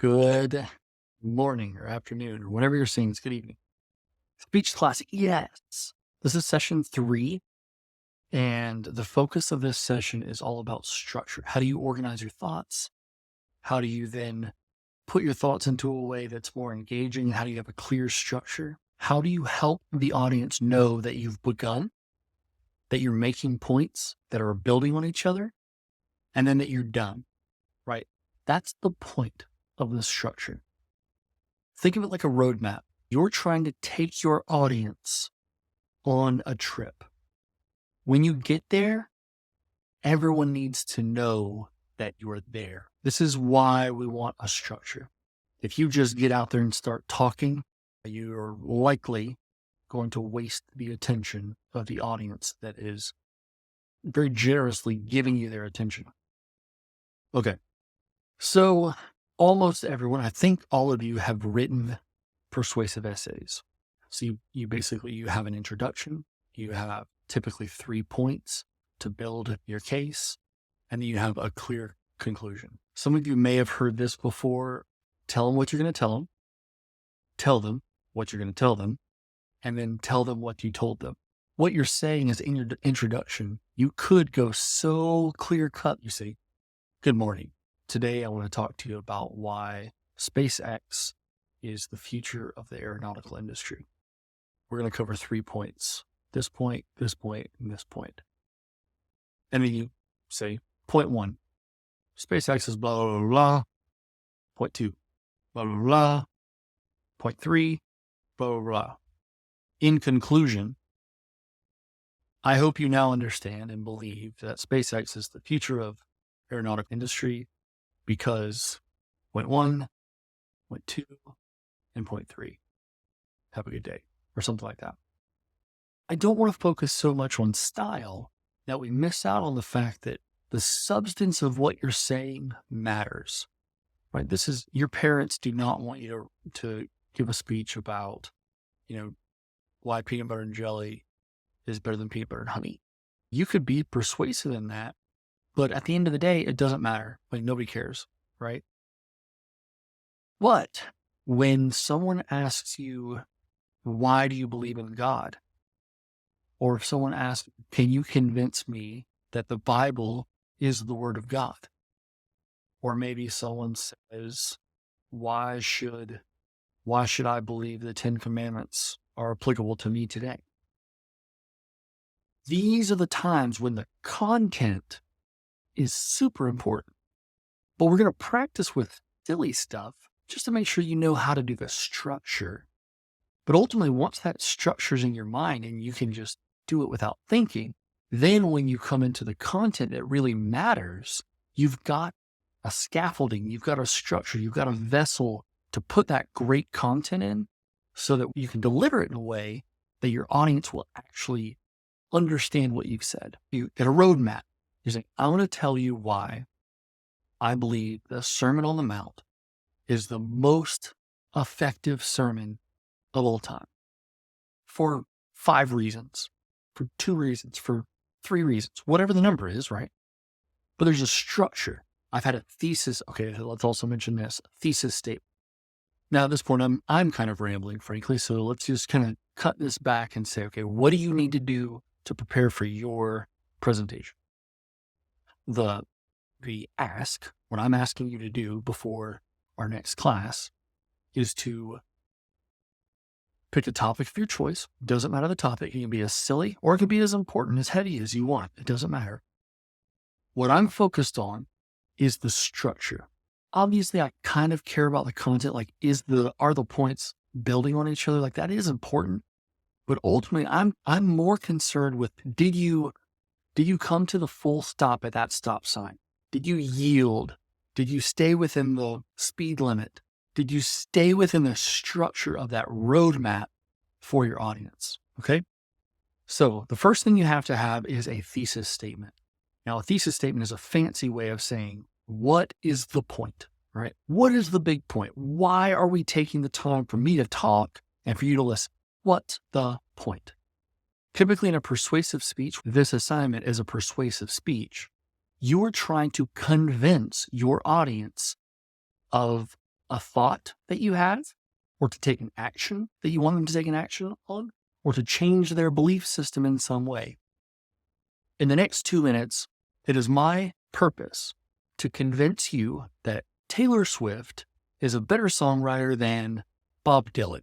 Good morning or afternoon or whenever you're seeing it's good evening. Speech class, yes. This is session 3, and the focus of this session is all about structure. How do you organize your thoughts? How do you then put your thoughts into a way that's more engaging? How do you have a clear structure? How do you help the audience know that you've begun, that you're making points that are building on each other, and then that you're done, right? That's the point of this structure. Think of it like a roadmap. You're trying to take your audience on a trip. When you get there, everyone needs to know that you're there. This is why we want a structure. If you just get out there and start talking, you're likely going to waste the attention of the audience that is very generously giving you their attention. Okay. So almost everyone, I think all of you have written persuasive essays. So you have an introduction, you have typically 3 points to build your case, and then you have a clear conclusion. Some of you may have heard this before. Tell them what you're going to tell them what you're going to tell them, and then tell them what you told them. What you're saying is in your introduction, you could go so clear cut. You say, good morning. Today, I want to talk to you about why SpaceX is the future of the aeronautical industry. We're going to cover 3 points. This point, this point, and this point. And then you say, point 1, SpaceX is blah, blah, blah, blah. Point 2, blah, blah, blah. Point 3, blah, blah, blah. In conclusion, I hope you now understand and believe that SpaceX is the future of aeronautical industry because point 1, point 2, and point 3. Have a good day, or something like that. I don't want to focus so much on style that we miss out on the fact that the substance of what you're saying matters, right? This is, your parents do not want you to give a speech about, why peanut butter and jelly is better than peanut butter and honey. You could be persuasive in that, but at the end of the day, it doesn't matter. Like, nobody cares, right? But when someone asks you, why do you believe in God? Or if someone asks, can you convince me that the Bible is the word of God? Or maybe someone says, why should I believe the 10 Commandments are applicable to me today? These are the times when the content is super important. But we're going to practice with silly stuff just to make sure you know how to do the structure. But ultimately, once that structure's in your mind and you can just do it without thinking, then when you come into the content that really matters, you've got a scaffolding, you've got a structure, you've got a vessel to put that great content in so that you can deliver it in a way that your audience will actually understand what you've said. You get a roadmap. You're saying, I want to tell you why I believe the Sermon on the Mount is the most effective sermon of all time. For 5 reasons, for 2 reasons, for 3 reasons, whatever the number is, right? But there's a structure. I've had a thesis. Okay, let's also mention this, thesis statement. Now at this point, I'm kind of rambling, frankly. So let's just kind of cut this back and say, okay, what do you need to do to prepare for your presentation? The ask, what I'm asking you to do before our next class is to pick a topic of your choice. Doesn't matter the topic. It can be as silly or it can be as important, as heavy as you want. It doesn't matter. What I'm focused on is the structure. Obviously, I kind of care about the content. Like, are the points building on each other? Like, that is important. But ultimately, I'm more concerned with, did you come to the full stop at that stop sign? Did you yield? Did you stay within the speed limit? Did you stay within the structure of that roadmap for your audience? Okay. So the first thing you have to have is a thesis statement. Now, a thesis statement is a fancy way of saying, what is the point, right? What is the big point? Why are we taking the time for me to talk and for you to listen? What's the point? Typically in a persuasive speech, this assignment is a persuasive speech. You are trying to convince your audience of a thought that you have, or to take an action that you want them to take an action on, or to change their belief system in some way. In the next 2 minutes, it is my purpose to convince you that Taylor Swift is a better songwriter than Bob Dylan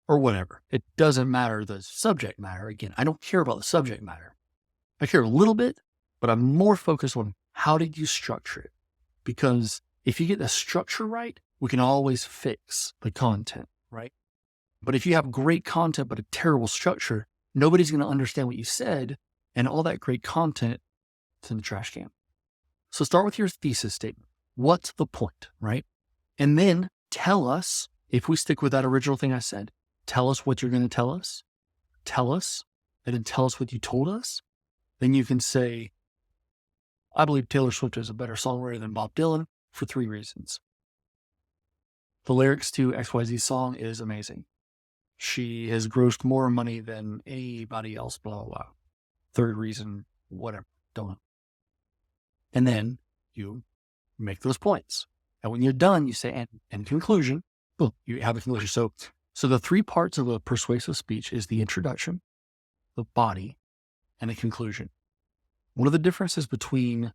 or whatever. It doesn't matter the subject matter. Again, I don't care about the subject matter. I care a little bit, but I'm more focused on how did you structure it? Because if you get the structure right, we can always fix the content, right? But if you have great content but a terrible structure, nobody's going to understand what you said, and all that great content is in the trash can. So start with your thesis statement. What's the point, right? And then tell us, if we stick with that original thing I said, tell us what you're going to tell us, and then tell us what you told us. Then you can say, I believe Taylor Swift is a better songwriter than Bob Dylan for 3 reasons. The lyrics to XYZ song is amazing. She has grossed more money than anybody else, blah, blah, blah. 3rd reason, whatever, don't know. And then you make those points. And when you're done, you say, and conclusion, boom, you have a conclusion. So the 3 parts of a persuasive speech is the introduction, the body, and the conclusion. What are the differences between,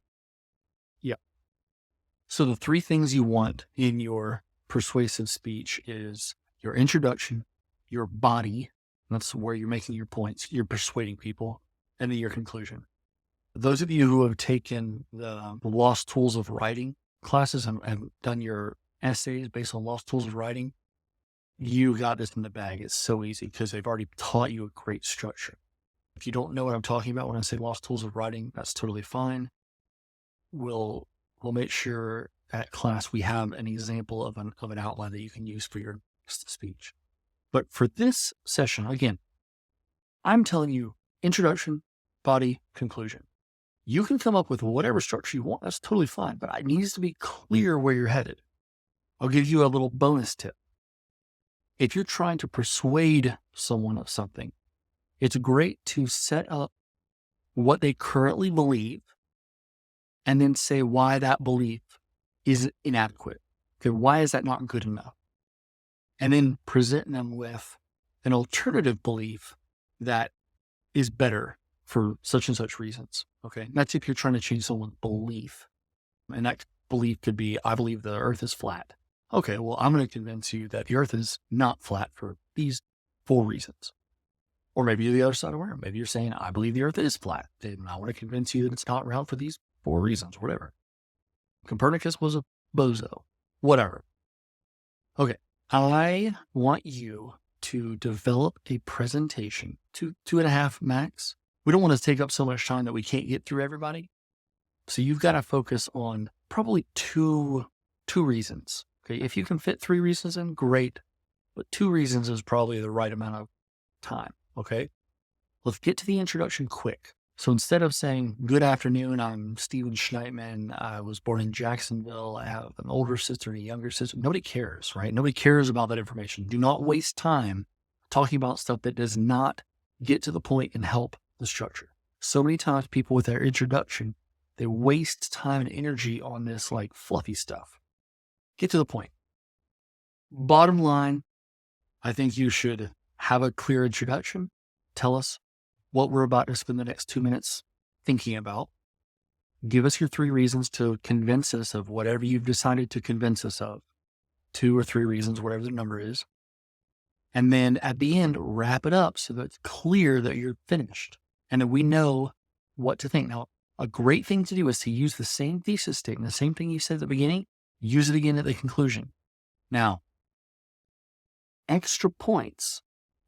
So the 3 things you want in your persuasive speech is your introduction, your body, that's where you're making your points, you're persuading people, and then your conclusion. Those of you who have taken the Lost Tools of Writing classes and done your essays based on Lost Tools of Writing, you got this in the bag. It's so easy because they've already taught you a great structure. If you don't know what I'm talking about when I say Lost Tools of Writing, that's totally fine. We'll make sure at class we have an example of an outline that you can use for your speech. But for this session, again, I'm telling you introduction, body, conclusion. You can come up with whatever structure you want. That's totally fine, but it needs to be clear where you're headed. I'll give you a little bonus tip. If you're trying to persuade someone of something, it's great to set up what they currently believe and then say why that belief is inadequate. Okay, why is that not good enough? And then present them with an alternative belief that is better for such and such reasons. Okay, that's if you're trying to change someone's belief. And that belief could be, I believe the earth is flat. Okay, well, I'm going to convince you that the earth is not flat for these 4 reasons. Or maybe you're the other side of where maybe you're saying, I believe the earth is flat. And I want to convince you that it's not round for these 4 reasons, whatever. Copernicus was a bozo, whatever. Okay, I want you to develop a presentation, 2.5 max. We don't want to take up so much time that we can't get through everybody. So you've got to focus on probably two reasons. Okay, if you can fit 3 reasons in, great. But 2 reasons is probably the right amount of time. Okay, let's get to the introduction quick. So instead of saying, good afternoon, I'm Steven Schneitman. I was born in Jacksonville. I have an older sister and a younger sister. Nobody cares, right? Nobody cares about that information. Do not waste time talking about stuff that does not get to the point and help the structure. So many times people with their introduction, they waste time and energy on this like fluffy stuff. Get to the point. Bottom line, I think you should have a clear introduction. Tell us what we're about to spend the next 2 minutes thinking about. Give us your 3 reasons to convince us of whatever you've decided to convince us of. 2 or 3 reasons, whatever the number is. And then at the end, wrap it up so that it's clear that you're finished and that we know what to think. Now, a great thing to do is to use the same thesis statement, the same thing you said at the beginning, use it again at the conclusion. Now, extra points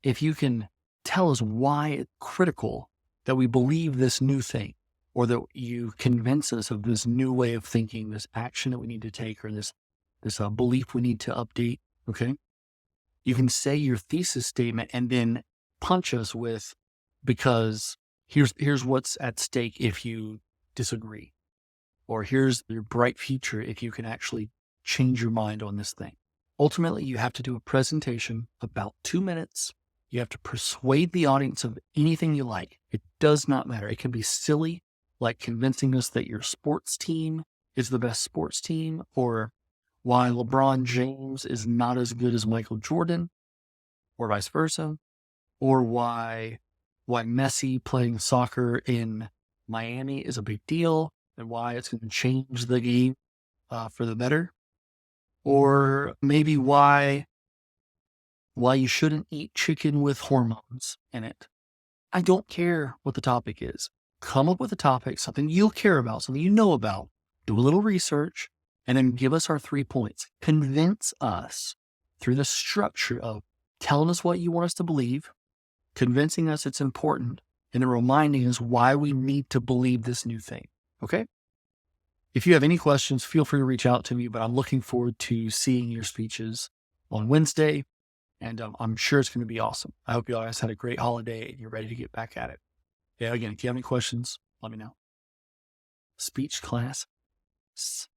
if you can tell us why it's critical that we believe this new thing, or that you convince us of this new way of thinking, this action that we need to take, or this belief we need to update. Okay. You can say your thesis statement and then punch us with, because here's what's at stake if you disagree, or here's your bright future if you can actually change your mind on this thing. Ultimately, you have to do a presentation about 2 minutes. You have to persuade the audience of anything you like. It does not matter. It can be silly, like convincing us that your sports team is the best sports team, or why LeBron James is not as good as Michael Jordan, or vice versa, or why Messi playing soccer in Miami is a big deal and why it's going to change the game for the better, or maybe why you shouldn't eat chicken with hormones in it. I don't care what the topic is. Come up with a topic, something you'll care about, something you know about. Do a little research, and then give us our 3 points. Convince us through the structure of telling us what you want us to believe, convincing us it's important, and then reminding us why we need to believe this new thing. Okay? If you have any questions, feel free to reach out to me, but I'm looking forward to seeing your speeches on Wednesday, and I'm sure it's going to be awesome. I hope you guys had a great holiday and you're ready to get back at it. Yeah, again, if you have any questions, let me know. Speech class